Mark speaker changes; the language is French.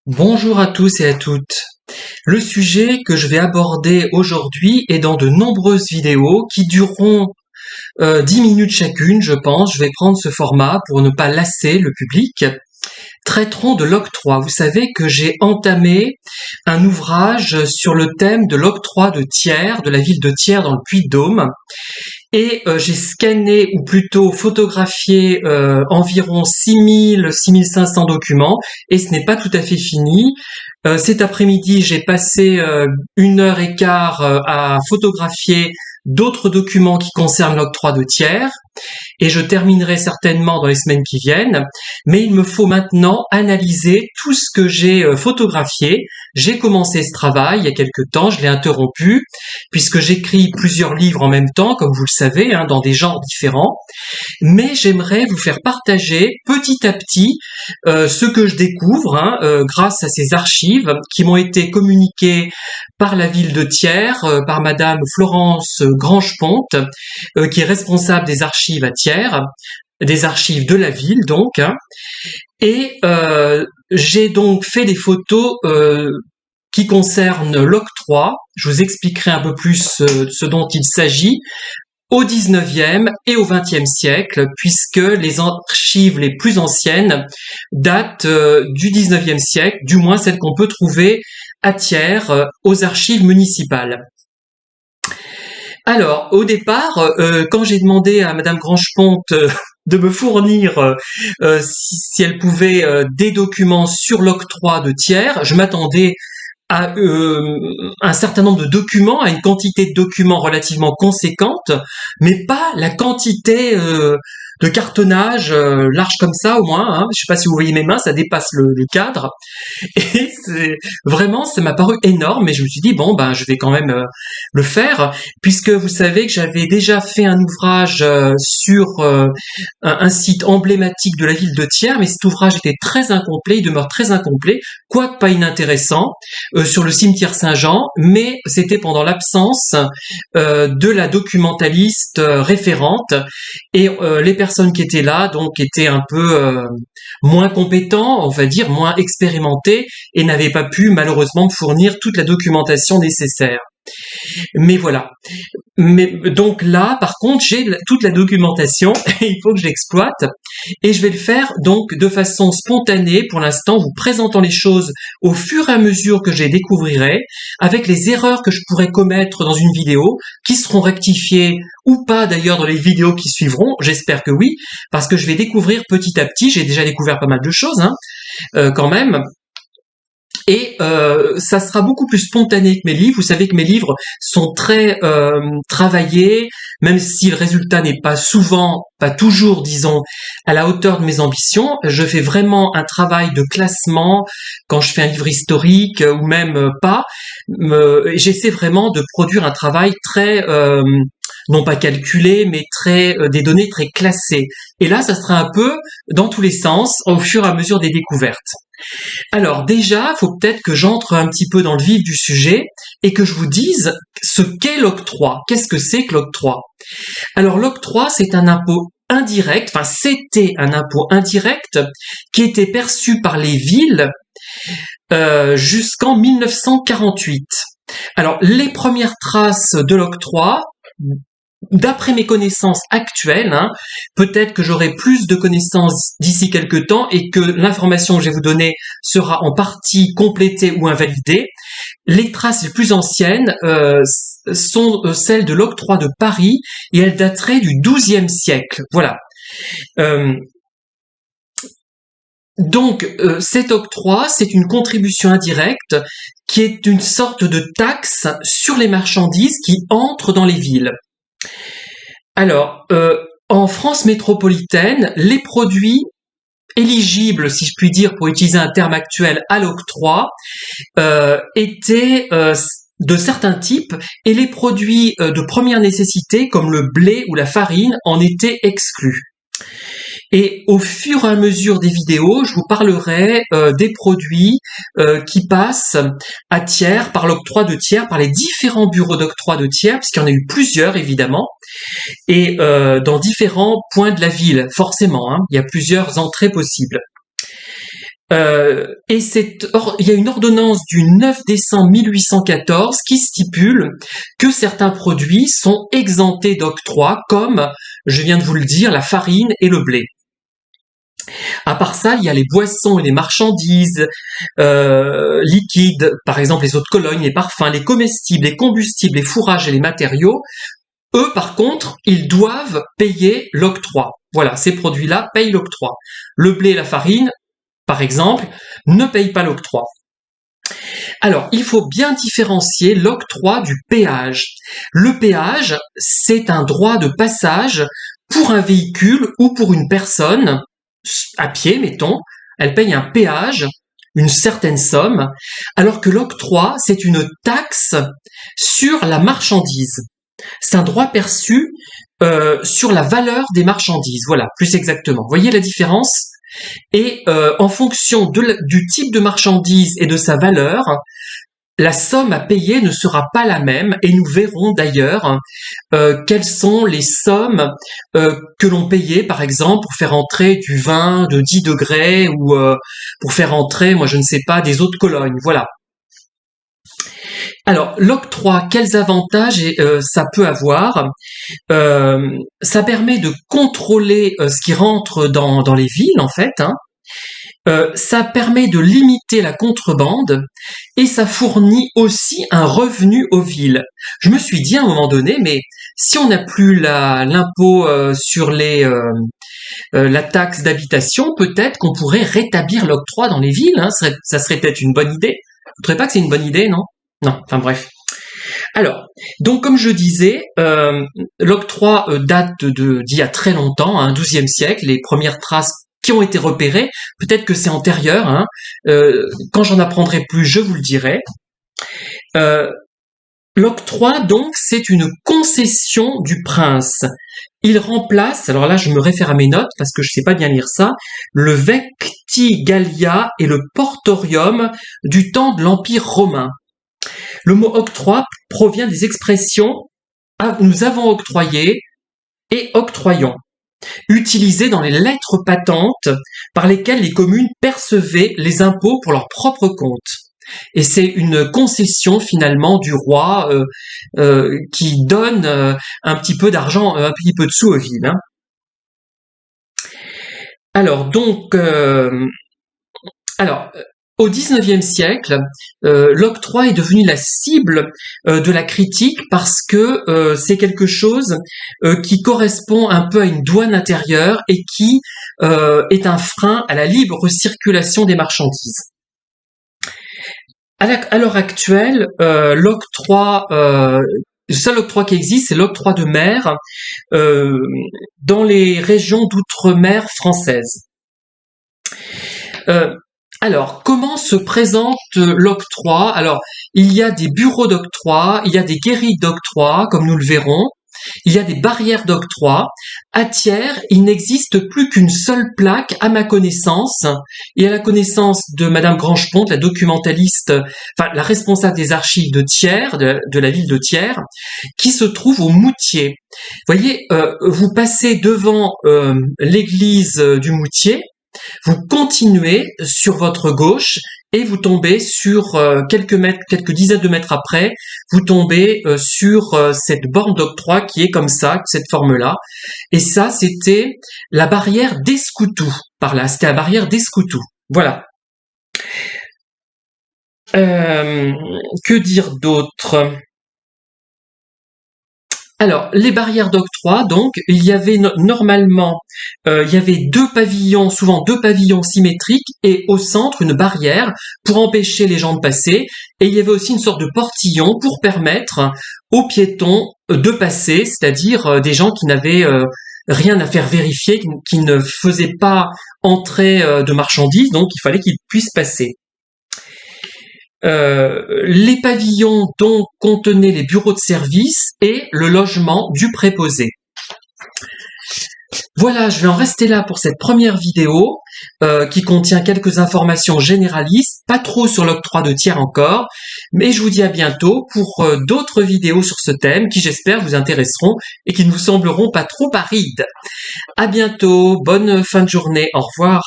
Speaker 1: Bonjour à tous et à toutes. Le sujet que je vais aborder aujourd'hui est dans de nombreuses vidéos qui dureront 10 minutes chacune, je pense. Je vais prendre ce format pour ne pas lasser le public. Traiteront de l'octroi. Vous savez que j'ai entamé un ouvrage sur le thème de l'octroi de Thiers, de la ville de Thiers dans le Puy-de-Dôme. Et j'ai scanné, ou plutôt photographié, environ 6500 documents, et ce n'est pas tout à fait fini. Cet après-midi, j'ai passé 1 heure et quart à photographier d'autres documents qui concernent l'octroi de Thiers, et je terminerai certainement dans les semaines qui viennent, mais il me faut maintenant analyser tout ce que j'ai photographié. J'ai commencé ce travail il y a quelque temps, je l'ai interrompu, puisque j'écris plusieurs livres en même temps, comme vous le savez, dans des genres différents, mais j'aimerais vous faire partager petit à petit ce que je découvre grâce à ces archives qui m'ont été communiquées par la ville de Thiers, par Madame Florence Grange-Ponte, qui est responsable des archives à Thiers, des archives de la ville donc, et j'ai donc fait des photos qui concernent l'octroi. Je vous expliquerai un peu plus ce dont il s'agit au XIXe et au XXe siècle, puisque les archives les plus anciennes datent du XIXe siècle, du moins celles qu'on peut trouver à Thiers aux archives municipales. Alors, au départ, quand j'ai demandé à Madame Grange-Ponte de me fournir, si elle pouvait, des documents sur l'octroi de Thiers, je m'attendais à un certain nombre de documents, à une quantité de documents relativement conséquente, mais pas la quantité de cartonnage large comme ça au moins. Je sais pas si vous voyez mes mains, ça dépasse le cadre. Et vraiment, ça m'a paru énorme, mais je me suis dit, bon, je vais quand même le faire, puisque vous savez que j'avais déjà fait un ouvrage sur un site emblématique de la ville de Thiers, mais cet ouvrage était très incomplet, il demeure très incomplet, quoique pas inintéressant, sur le cimetière Saint-Jean, mais c'était pendant l'absence de la documentaliste référente, et les personnes qui étaient là, donc, étaient un peu moins compétents, on va dire, moins expérimentés, et n'avaient pas pu malheureusement me fournir toute la documentation nécessaire. Mais voilà. Mais donc là, par contre, j'ai toute la documentation et il faut que je l'exploite. Et je vais le faire donc de façon spontanée pour l'instant, vous présentant les choses au fur et à mesure que je les découvrirai, avec les erreurs que je pourrais commettre dans une vidéo, qui seront rectifiées ou pas d'ailleurs dans les vidéos qui suivront. J'espère que oui, parce que je vais découvrir petit à petit. J'ai déjà découvert pas mal de choses, quand même. Et ça sera beaucoup plus spontané que mes livres. Vous savez que mes livres sont très travaillés, même si le résultat n'est pas souvent, pas toujours, disons, à la hauteur de mes ambitions. Je fais vraiment un travail de classement quand je fais un livre historique ou même pas. J'essaie vraiment de produire un travail très non pas calculé, mais très des données très classées. Et là, ça sera un peu dans tous les sens au fur et à mesure des découvertes. Alors déjà, il faut peut-être que j'entre un petit peu dans le vif du sujet et que je vous dise ce qu'est l'octroi. Qu'est-ce que c'est que l'octroi? Alors l'octroi, c'est un impôt indirect, enfin c'était un impôt indirect qui était perçu par les villes jusqu'en 1948. Alors les premières traces de l'octroi, d'après mes connaissances actuelles, peut-être que j'aurai plus de connaissances d'ici quelques temps et que l'information que je vais vous donner sera en partie complétée ou invalidée. Les traces les plus anciennes sont celles de l'octroi de Paris et elles dateraient du XIIe siècle. Voilà. Donc cet octroi, c'est une contribution indirecte qui est une sorte de taxe sur les marchandises qui entrent dans les villes. Alors, en France métropolitaine, les produits éligibles, si je puis dire, pour utiliser un terme actuel, à l'octroi, étaient de certains types, et les produits de première nécessité, comme le blé ou la farine, en étaient exclus. Et au fur et à mesure des vidéos, je vous parlerai des produits qui passent à Thiers, par l'octroi de Thiers, par les différents bureaux d'octroi de Thiers, puisqu'il y en a eu plusieurs évidemment, et dans différents points de la ville, forcément, il y a plusieurs entrées possibles. Et il y a une ordonnance du 9 décembre 1814 qui stipule que certains produits sont exemptés d'octroi, comme, je viens de vous le dire, la farine et le blé. À part ça, il y a les boissons et les marchandises liquides, par exemple les eaux de Cologne, les parfums, les comestibles, les combustibles, les fourrages et les matériaux. Eux, par contre, ils doivent payer l'octroi. Voilà, ces produits-là payent l'octroi. Le blé et la farine, par exemple, ne payent pas l'octroi. Alors, il faut bien différencier l'octroi du péage. Le péage, c'est un droit de passage pour un véhicule ou pour une personne, à pied, mettons. Elle paye un péage, une certaine somme, alors que l'octroi, c'est une taxe sur la marchandise. C'est un droit perçu sur la valeur des marchandises. Voilà, plus exactement. Vous voyez la différence ? Et en fonction du type de marchandise et de sa valeur, la somme à payer ne sera pas la même, et nous verrons d'ailleurs quelles sont les sommes que l'on payait, par exemple, pour faire entrer du vin de 10 degrés ou pour faire entrer, moi je ne sais pas, des eaux de Cologne. Voilà. Alors, l'octroi, quels avantages ça peut avoir ? Ça permet de contrôler ce qui rentre dans les villes, en fait. Ça permet de limiter la contrebande et ça fournit aussi un revenu aux villes. Je me suis dit à un moment donné, mais si on n'a plus l'impôt sur la taxe d'habitation, peut-être qu'on pourrait rétablir l'octroi dans les villes. Ça serait peut-être une bonne idée. Vous ne trouvez pas que c'est une bonne idée, non ? Non, enfin bref. Alors, donc comme je disais, l'octroi date d'il y a très longtemps, XIIe siècle, les premières traces qui ont été repérées, peut-être que c'est antérieur, quand j'en apprendrai plus, je vous le dirai. L'octroi, donc, c'est une concession du prince. Il remplace, alors là je me réfère à mes notes parce que je sais pas bien lire ça, le vectigalia et le portorium du temps de l'Empire romain. Le mot octroi provient des expressions « nous avons octroyé » et « octroyons », utilisées dans les lettres patentes par lesquelles les communes percevaient les impôts pour leur propre compte. Et c'est une concession finalement du roi qui donne un petit peu d'argent, un petit peu de sous aux villes. Alors donc, au XIXe siècle, l'octroi est devenu la cible de la critique parce que c'est quelque chose qui correspond un peu à une douane intérieure et qui est un frein à la libre circulation des marchandises. À l'heure actuelle, l'octroi, le seul octroi qui existe, c'est l'octroi de mer dans les régions d'outre-mer françaises. Alors, comment se présente l'octroi ? Alors, il y a des bureaux d'octroi, il y a des guérilles d'octroi, comme nous le verrons, il y a des barrières d'octroi. À Thiers, il n'existe plus qu'une seule plaque, à ma connaissance, et à la connaissance de Madame Grangeponte, la documentaliste, enfin la responsable des archives de Thiers, de la ville de Thiers, qui se trouve au Moutier. Vous voyez, vous passez devant l'église du Moutier, vous continuez sur votre gauche et vous tombez sur quelques dizaines de mètres après, vous tombez sur cette borne d'octroi qui est comme ça, cette forme-là. Et ça, c'était la barrière d'Escoutou. Par là, c'était la barrière d'Escoutou. Voilà. Que dire d'autre ? Alors, les barrières d'octroi, donc, il y avait normalement, il y avait souvent deux pavillons symétriques, et au centre, une barrière pour empêcher les gens de passer, et il y avait aussi une sorte de portillon pour permettre aux piétons de passer, c'est-à-dire des gens qui n'avaient rien à faire vérifier, qui ne faisaient pas entrer de marchandises, donc il fallait qu'ils puissent passer. Les pavillons donc contenaient les bureaux de service et le logement du préposé. Voilà, je vais en rester là pour cette première vidéo qui contient quelques informations généralistes, pas trop sur l'octroi de Thiers encore, mais je vous dis à bientôt pour d'autres vidéos sur ce thème qui j'espère vous intéresseront et qui ne vous sembleront pas trop arides. À bientôt, bonne fin de journée, au revoir.